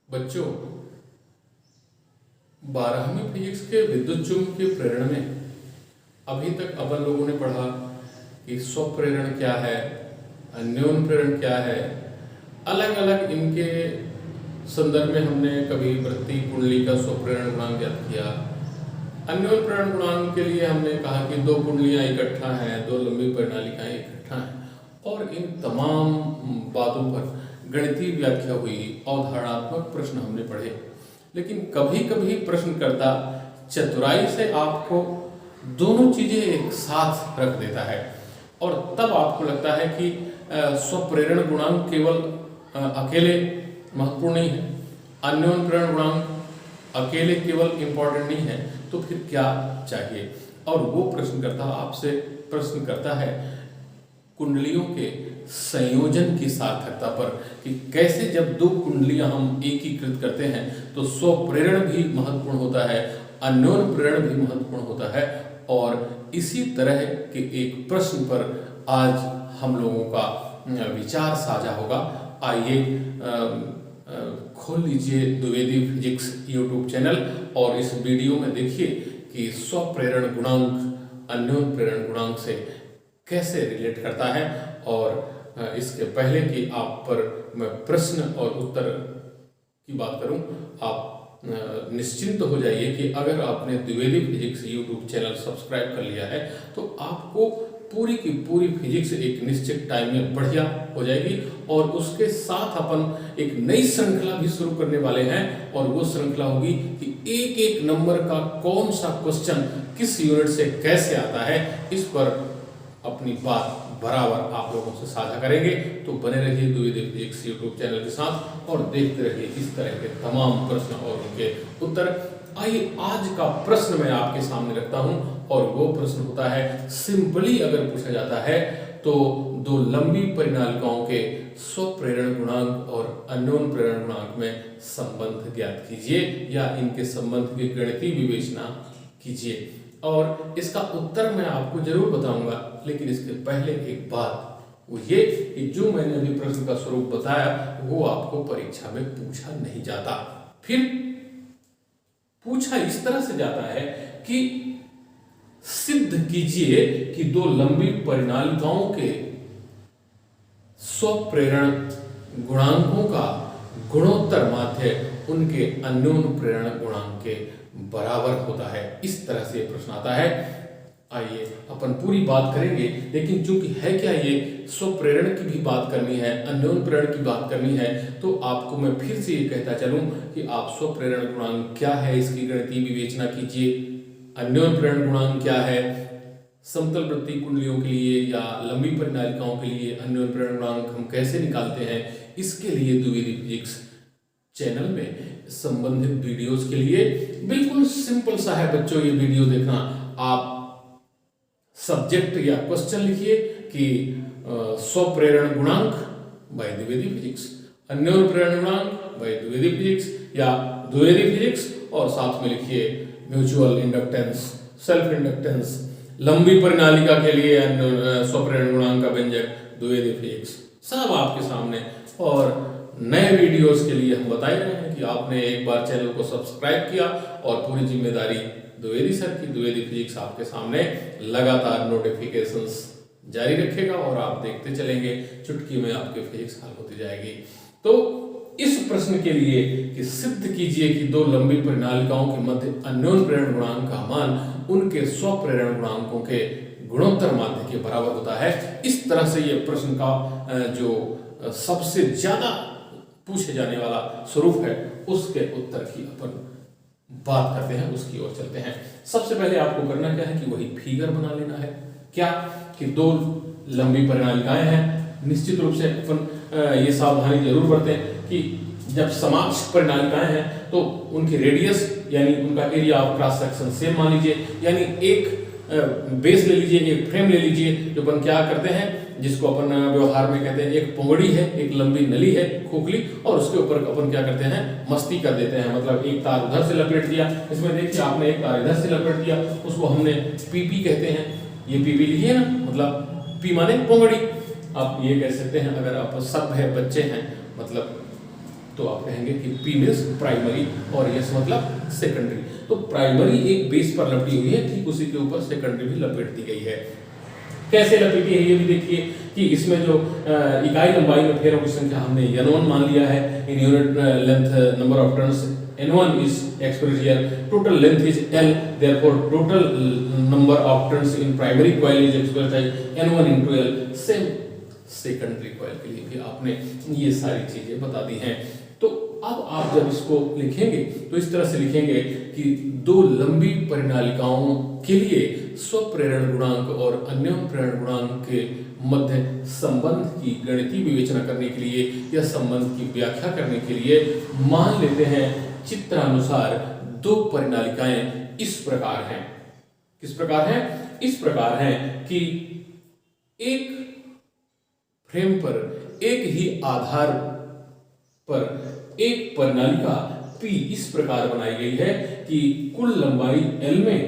बच्चों, 12वीं फिजिक्स के विद्युत चुम्बकीय प्रेरण में अभी तक अपन लोगों ने पढ़ा कि स्वप्रेरण क्या है, अन्योन प्रेरण क्या है। अलग अलग इनके संदर्भ में हमने कभी वृत्ति कुंडली का स्वप्रेरण गुणांक ज्ञात किया। अन्योन प्रेरण गुणांक के लिए हमने कहा कि दो कुंडलियां इकट्ठा हैं, दो लंबी परिनालिकाएं इकट्ठा हैं, और इन तमाम बातों पर गणितीय व्याख्या हुई, अवधारणात्मक प्रश्न हमने पढ़े। लेकिन कभी कभी प्रश्नकर्ता चतुराई से आपको दोनों चीजें एक साथ रख देता है और तब आपको लगता है कि स्वप्रेरण गुणांक केवल अकेले महत्वपूर्ण नहीं है, अन्योन प्रेरण गुणांक अकेले केवल इंपॉर्टेंट नहीं है, तो फिर क्या चाहिए। और वो प्रश्नकर्ता आपसे प्रश्न करता है कुंडलियों के संयोजन की सार्थकता पर, कि कैसे जब दो कुंडलियां हम एकीकृत करते हैं तो स्वप्रेरण भी महत्वपूर्ण होता है, अन्योन प्रेरण भी महत्वपूर्ण होता है। और इसी तरह के एक प्रश्न पर आज हम लोगों का विचार साझा होगा। आइए खोल लीजिए द्विवेदी फिजिक्स यूट्यूब चैनल और इस वीडियो में देखिए कि स्वप्रेरण गुणांक अन्योन प्रेरण गुणांक से कैसे रिलेट करता है। और इसके पहले कि आप पर मैं प्रश्न और उत्तर की बात करूं, आप निश्चिंत हो जाइए कि अगर आपने Dwivedi physics YouTube channel subscribe कर लिया है तो आपको पूरी की पूरी फिजिक्स एक निश्चित टाइम में बढ़िया हो जाएगी। और उसके साथ अपन एक नई श्रृंखला भी शुरू करने वाले हैं, और वो श्रृंखला होगी कि एक एक नंबर का कौन सा क्वेश्चन किस यूनिट से कैसे आता है, इस पर अपनी बात बराबर आप लोगों से साझा करेंगे। तो बने रहिए द्विवेदी फिजिक्स यूट्यूब चैनल के साथ और देखते रहिए इस तरह के तमाम प्रश्न और उनके उत्तर। आइए आज का प्रश्न मैं आपके सामने रखता हूं, और वो प्रश्न होता है, सिंपली अगर पूछा जाता है तो दो लंबी परिनालिकाओं के स्वप्रेरण गुणांक और अन्योन प्रेरण गुणांक में संबंध ज्ञात कीजिए, या इनके संबंध की गणितीय विवेचना कीजिए। और इसका उत्तर मैं आपको जरूर बताऊंगा, लेकिन इसके पहले एक बात वो ये कि जो मैंने अभी प्रश्न का स्वरूप बताया वो आपको परीक्षा में पूछा नहीं जाता। फिर पूछा इस तरह से जाता है कि सिद्ध कीजिए कि दो लंबी परिनालिकाओं के स्वप्रेरण गुणांकों का गुणोत्तर माध्य उनके अन्योन प्रेरण गुणांक के बराबर होता है। इस तरह से प्रश्न आता है। आइए अपन पूरी बात करेंगे, लेकिन चूंकि है क्या, ये स्वप्रेरण की भी बात करनी है, अन्योन प्रेरण की बात करनी है, तो आपको मैं फिर से ये कहता चलूं कि आप स्वप्रेरण गुणांक क्या है इसकी गणितीय विवेचना कीजिए, अन्योन प्रेरण गुणांक क्या है, समतल वृत्तीय कुंडलियों के लिए या लंबी परिनालिकाओं के लिए अन्योन प्रेरण गुणांक हम कैसे निकालते हैं, इसके लिए द्विवेदी फिजिक्स चैनल में संबंधित वीडियोस के लिए बिल्कुल सिंपल सा है बच्चों ये वीडियो देखना। आप सब्जेक्ट या क्वेश्चन लिखिए कि स्वप्रेरण गुणांक बाय द्विवेदी फिजिक्स, अन्योन प्रेरण गुणांक बाय द्विवेदी फिजिक्स, या द्विवेदी फिजिक्स और साथ में लिखिए म्यूचुअल इंडक्टेंस, सेल्फ इंडक्टेंस, लंबी परिनालिका के लिए स्वप्रेरण गुणांक का व्यंजक द्विवेदी फिजिक्स, सब आपके सामने। और नए वीडियोस के लिए हम बता रहे हैं कि आपने एक बार चैनल को सब्सक्राइब किया और पूरी जिम्मेदारी द्विवेदी सर की, द्विवेदी फिजिक्स आपके सामने लगातार नोटिफिकेशंस जारी रखेगा और आप देखते चलेंगे, चुटकी में आपकी फिजिक्स हल होती जाएगी। तो इस प्रश्न के लिए कि सिद्ध कीजिए कि दो लंबी परिनालिकाओं के मध्य अन्योन प्रेरण गुणांक का मान उनके स्वप्रेरण गुणांकों के गुणोत्तर माध्य के बराबर होता है, इस तरह से ये प्रश्न का जो सबसे ज्यादा पूछे जाने वाला स्वरूप है उसके उत्तर की अपन बात करते हैं, उसकी ओर चलते हैं। सबसे पहले आपको करना क्या है कि वही फिगर बना लेना है। क्या कि दो लंबी परिनालिकाएं हैं, निश्चित रूप से अपन ये सावधानी जरूर बरतें कि जब समाक्ष परिनालिकाएं हैं तो उनकी रेडियस यानी उनका area of cross section same मान लीजिए, यानी एक बेस ले लीजिए, एक फ्रेम ले लीजिए, जो अपन क्या करते हैं, जिसको अपन व्यवहार में कहते हैं एक पोंगड़ी है, एक लंबी नली है खोखली, और उसके ऊपर अपन क्या करते हैं, मस्ती कर देते हैं। मतलब एक तार उधर से लपेट दिया, इसमें देखिए आपने एक तार इधर से लपेट दिया, उसको हमने पीपी कहते हैं। ये पीपी लिखिए ना, मतलब पी माने पोंगड़ी। आप ये कह सकते हैं, अगर आप सब है बच्चे हैं, मतलब तो आप कहेंगे कि P मीन्स प्राइमरी और S मतलब सेकेंडरी। तो प्राइमरी एक बेस पर लपटी हुई है, ठीक उसी के ऊपर सेकेंडरी भी लपेट दी गई है। कैसे लपेटी है ये भी देखिए कि इसमें जो इकाई लंबाई में फेरों की संख्या हमने N1 मान लिया है, in unit length number of turns N1 is expressed here, total length is L, therefore total number of turns in primary coil is expressed as N1 into L। Same secondary coil के लिए भी आपने ये सारी चीजें बता दी हैं। तो अब आप जब इसको लिखेंगे तो इस तरह से लिखेंगे कि दो लंबी परिनालिकाओं के लिए स्वप्रेरण गुणांक और अन्योन्य प्रेरण गुणांक के मध्य संबंध की गणितीय विवेचना करने के लिए या संबंध की व्याख्या करने के लिए मान लेते हैं चित्रानुसार दो परिनालिकाएं इस प्रकार हैं। किस प्रकार हैं? इस प्रकार हैं कि एक फ्रेम पर एक ही आधार पर एक परिनालिका P इस प्रकार बनाई गई है कि कुल लंबाई L में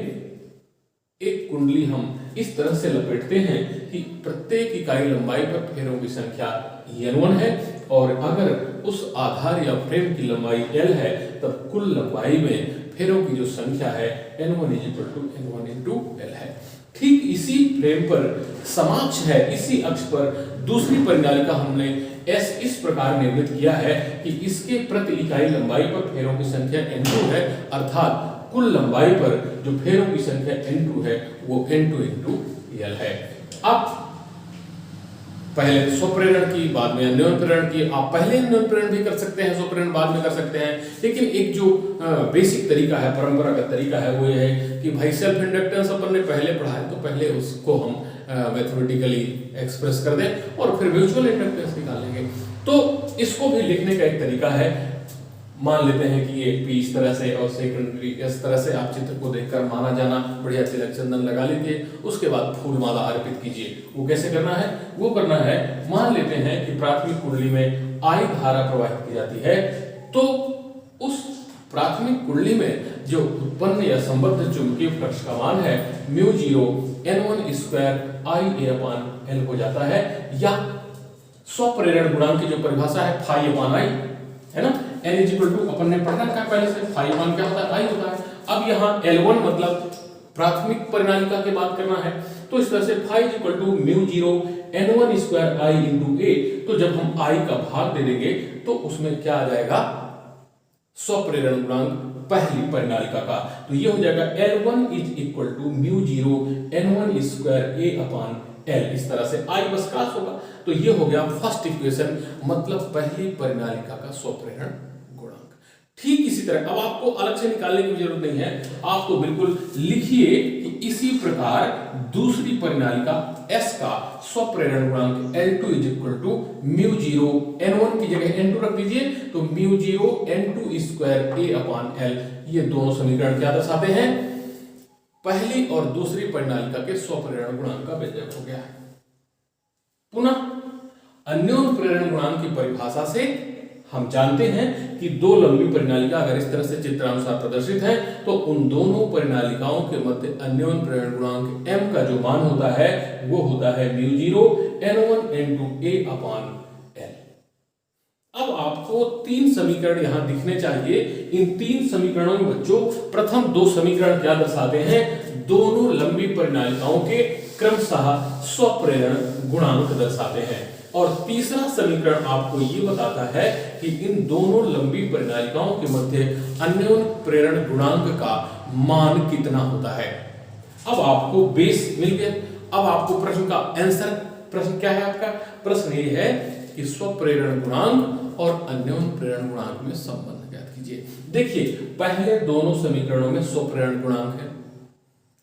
एक कुंडली हम इस तरह से लपेटते हैं कि प्रत्येक इकाई लंबाई पर फेरों की संख्या N1 है, और अगर उस आधार या फ्रेम की लंबाई L है तब कुल लंबाई में फेरों की जो संख्या है N1 into L है। ठीक इसी फ्रेम पर समाक्ष है, इसी अक्ष पर दूसरी परिनालिका हमने S इस प्रकार निर्मित किया है कि इसके प्रति इकाई लंबाई पर फेरों की संख्या N2 है, अर्थात कुल लंबाई पर जो फेरों की संख्या N2 है वो N2 into L है। अब पहले स्वप्रेरण की, बाद में अन्योन्य प्रेरण की। आप पहले अन्योन्य प्रेरण भी कर सकते हैं, स्वप्रेरण बाद में कर सकते हैं, लेकिन एक जो बेसिक तरीका है, परंपरागत तरीका है, वो ये है कि भाई सेल्फ इंडक्टेंस अपन ने पहले पढ़ा है तो पहले उसको हम मैथमेटिकली एक्सप्रेस कर दें और फिर म्यूचुअल इंडक्टेंस निकालेंगे। तो इसको भी लिखने का एक तरीका है। मान लेते हैं कि ये P इस तरह से और सेकेंडरी इस तरह से, आप चित्र को देखकर माना जाना, बढ़िया तिलक चंदन लगा लीजिए, उसके बाद फूल माला अर्पित कीजिए। वो कैसे करना है? वो करना है, मान लेते हैं कि प्राथमिक कुंडली में I धारा प्रवाहित की जाती है, तो उस प्राथमिक कुंडली में जो उत्पन्न या संबद्ध चुंबकीय फ्लक्स का मान है μ0 N1 स्क्वायर IA/L हो जाता है, या स्वप्रेरण गुणांक की जो परिभाषा है φ/I है ना, N अपन ने पढ़ा रखा है पहले से, φ क्या होता है? I होता है। अब यहाँ L1 मतलब प्राथमिक परिनालिका की बात करना है, तो इस तरह से φ μ0 N1 square I into A। तो जब हम I का भाग दे देंगे तो उसमें क्या आ जाएगा? स्वप्रेरण गुणांक पहली परिनालिका का, तो ये हो जाएगा L1 is equal to μ0 N1 square A/L। इस तरह से I बस क्रॉस होगा, तो ये हो गया फर्स्ट इक्वेशन, मतलब पहली परिनालिका का स्वप्रेरण गुणांक। ठीक इसी तरह अब आपको अलग से निकालने की जरूरत नहीं है, आप तो बिल्कुल लिखिए कि इसी प्रकार दूसरी परिनालिका S का स्वप्रेरण गुणांक L2 is equal to μ0 N1 की जगह N2 रख दीजिए, तो μ0 N2 स्क्वायर A/L। ये दोनों समीकरण क्या दर्शाते हैं? पहली और दूसरी परिनालिका के स्वप्रेरण गुणांक का व्यंजक हो गया है। पुनः अन्योन्य प्रेरण गुणांक की परिभाषा से हम जानते हैं कि दो लंबी परिनालिका अगर इस तरह से चित्रानुसार प्रदर्शित है तो उन दोनों परिनालिकाओं के मध्य अन्योन्य प्रेरण गुणांक M का जो मान होता है वो होता है μ0 N1 into A/L। अब आपको तीन समीकरण यहां दिखने चाहिए। इन तीन समीकरणों में बच्चों प्रथम दो समीकरण क्या दर्शाते हैं? दोनों लंबी परिनालिकाओं के क्रमशः स्वप्रेरण गुणांक दर्शाते हैं, और तीसरा समीकरण आपको ये बताता है कि इन दोनों लंबी परिनालिकाओं के मध्य अन्योन्य प्रेरण गुणांक का मान कितना होता है। अब आपको बेस मिल गया। अब आपको प्रश्न का आंसर, प्रश्न क्या है आपका? प्रश्न ये है कि स्वप्रेरण गुणांक और अन्योन्य प्रेरण गुणांक में संबंध ज्ञात कीजिए। देखिए पहले दोनों समीकरणों में स्वप्रेरण गुणांक है,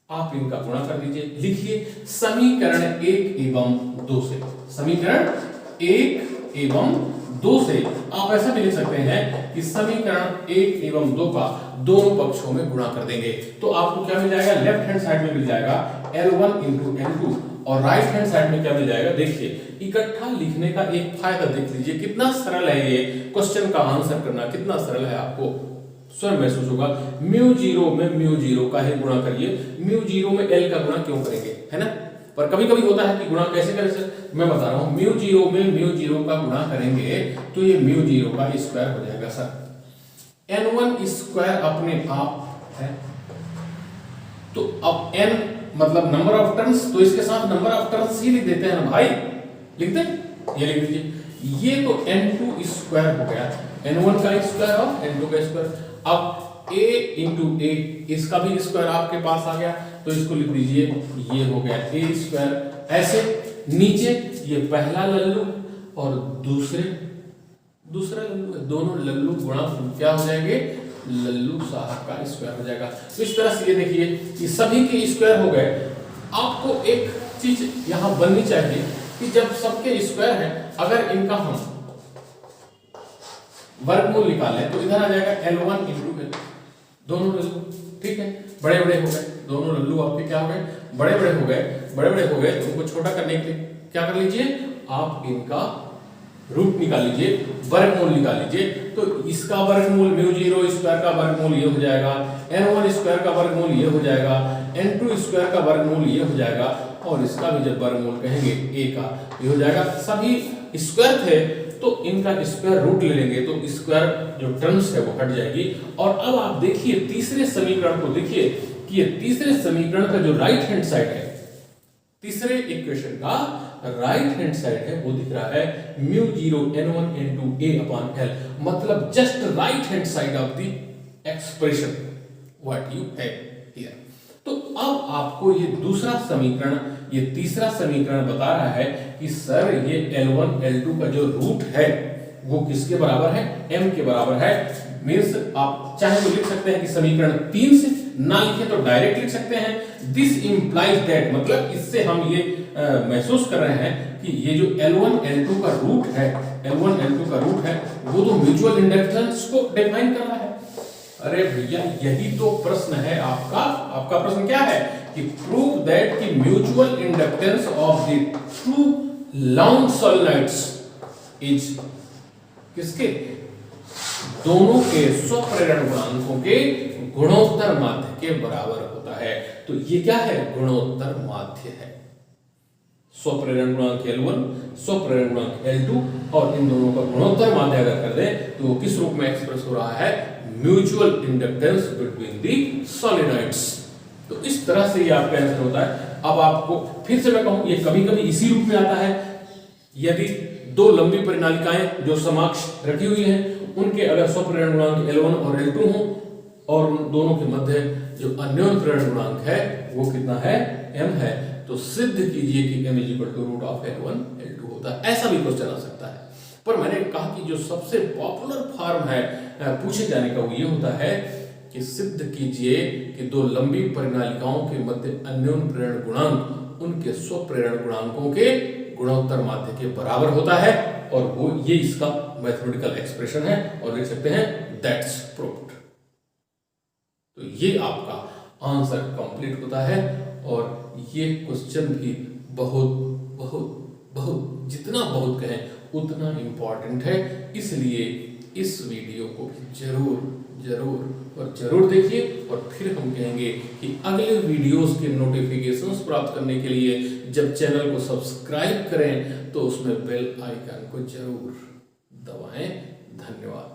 आप इनका गुणा कर दीजिए। लिखिए समीकरण 1 एवं 2 से, समीकरण 1 एवं 2 से आप ऐसा भी लिख सकते हैं कि समीकरण 1 एवं 2 का दोनों पक्षों में गुणा कर देंगे तो आपको क्या मिल जाएगा? लेफ्ट हैंड साइड में मिल जाएगा L1 into L2, और राइट हैंड साइड में क्या मिल जाएगा? देखिए इकट्ठा लिखने का एक फायदा देख लीजिए, कितना सरल है ये क्वेश्चन का आंसर करना, कितना सरल है, आपको स्वयं महसूस होगा। μ0 में μ0 का ही गुणा करिए, μ0 में L का गुणा क्यों करेंगे, है ना? पर कभी कभी होता है कि गुणा कैसे करें सर? मैं बता रहा हूं म्यू जीरो में म्यू जीरो का गुणा करेंगे तो ये म्यू जीरो का स्क्वायर हो जाएगा सर। n1 स्क्वायर अपने आप है, तो अब n मतलब नंबर ऑफ टर्न्स, तो इसके साथ नंबर ऑफ टर्न्स ही लिख देते हैं ना भाई, लिखते हैं, ये लिख दीजिए। ये तो n2 स्क्वायर हो गया, n1 का स्क्वायर और n2 का स्क्वायर। अब a इंटू ए, इसका भी स्क्वायर आपके पास आ गया, तो इसको लिख दीजिए, ये हो गया a स्क्वायर। ऐसे नीचे ये पहला लल्लू और दूसरा लल्लू है, दोनों लल्लू गुणा क्या हो जाएंगे, लल्लू साहब का स्क्वायर हो जाएगा। तो इस तरह से ये देखिए ये सभी के स्क्वायर हो गए। आपको एक चीज यहां बननी चाहिए कि जब सबके स्क्वायर हैं, अगर इनका हम वर्गमूल निकालें तो इधर आ जाएगा L1 इंटू L, दोनों लल्लू, ठीक है, बड़े बड़े हो गए, दोनों लल्लू आपके क्या हो गए, बड़े बड़े हो गए। तो उनको छोटा करने के लिए क्या कर लीजिए, आप इनका रूट निकाल लीजिए, वर्गमूल निकाल लीजिए। तो इसका वर्गमूल म्यू जीरो स्क्वायर का वर्गमूल ये हो जाएगा, n1 स्क्वायर का वर्गमूल ये हो जाएगा, n2 स्क्वायर का वर्गमूल ये हो जाएगा, और इसका भी जब वर्गमूल कहेंगे a का ये हो जाएगा। सभी स्क्वायर थे तो इनका स्क्वायर रूट ले लेंगे तो स्क्वायर जो टर्म्स है वो हट जाएगी। और अब आप देखिए तीसरे समीकरण को, देखिए कि ये तीसरे समीकरण का जो राइट हैंड साइड है, तीसरे इक्वेशन का राइट हैंड साइड है वो दिख रहा है mu zero n1 into a upon l, मतलब just right hand side of the expression what you have here. तो अब आपको ये दूसरा समीकरण, ये तीसरा समीकरण बता रहा है कि सर ये L1 L2 का जो रूट है वो किसके बराबर है, m के बराबर है। मींस आप चाहे तो लिख सकते हैं कि समीकरण 3 से, ना लिखे तो डायरेक्ट लिख सकते हैं दिस इंप्लाइज दैट, मतलब इससे हम ये महसूस कर रहे हैं कि ये जो L1 L2 का रूट है, L1 L2 का रूट है वो तो म्यूचुअल इंडक्टेंस को डिफाइन कर रहा है। अरे भैया यही तो प्रश्न है आपका प्रश्न क्या है कि प्रूव दैट कि mutual inductance of the two long solenoids is किसके, दोनों के स्वप्रेरण गुणांकों के गुणोत्तर माध्य के बराबर होता है। तो ये क्या है, गुणोत्तर माध्य है। स्वप्रेरण गुणांक L1, स्वप्रेरण गुणांक L2 और इन दोनों का गुणोत्तर माध्य अगर कर दें तो किस रूप में एक्सप्रेस हो रहा है, म्यूचुअल इंडक्टेंस बिटवीन दी सॉलिनॉइड्स। तो इस तरह से ये आपका आंसर होता है। अब आपको फिर से मैं कहूं ये कभी कभी इसी रूप में आता है, यदि दो लंबी परिनालिकाएं जो समकक्ष रखी हुई हैं उनके अगर स्वप्रेरण गुणांक L1 और L2 हो और उन दोनों के मध्य जो अन्योन्य प्रेरण गुणांक है वो कितना है, m है, तो सिद्ध कीजिए कि m √L1 L2 होता है। ऐसा भी क्वेश्चन आ सकता है, पर मैंने कहा कि जो सबसे पॉपुलर फॉर्म है पूछे जाने का वो ये होता है कि सिद्ध कीजिए कि दो लंबी परिनालिकाओं के मध्य अन्योन्य प्रेरण गुणांक उनके स्वप्रेरण गुणांकों के गुणोत्तर माध्य के बराबर होता है, और वो ये इसका मैथमेटिकल एक्सप्रेशन है, और लिख सकते हैं दैट्स प्रूव्ड। तो ये आपका आंसर कंप्लीट होता है, और ये क्वेश्चन भी बहुत बहुत बहुत जितना बहुत कहें उतना इंपॉर्टेंट है, इसलिए इस वीडियो को जरूर जरूर और जरूर देखिए। और फिर हम कहेंगे कि अगले वीडियोस के नोटिफिकेशंस प्राप्त करने के लिए जब चैनल को सब्सक्राइब करें तो उसमें बेल आइकन को जरूर दबाएं। धन्यवाद।